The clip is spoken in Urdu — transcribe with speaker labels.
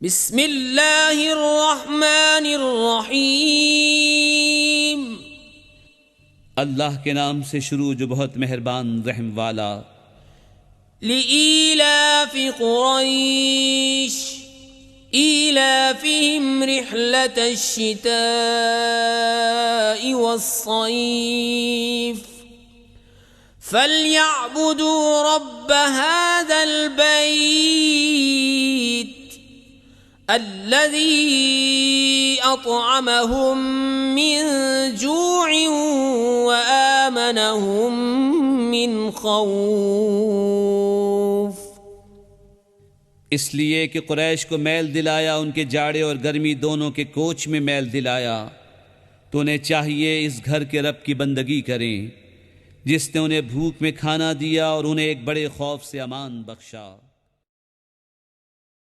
Speaker 1: بسم اللہ الرحمن الرحیم،
Speaker 2: اللہ کے نام سے شروع جو بہت مہربان رحم والا۔
Speaker 1: لإيلاف قریش إيلافهم رحلة الشتاء والصيف فليعبدوا رب هذا البيت الذي أطعمهم من جوع وآمنهم من خوف۔
Speaker 2: اس لیے کہ قریش کو میل دلایا، ان کے جاڑے اور گرمی دونوں کے کوچ میں میل دلایا، تو انہیں چاہیے اس گھر کے رب کی بندگی کریں جس نے انہیں بھوک میں کھانا دیا اور انہیں ایک بڑے خوف سے امان بخشا۔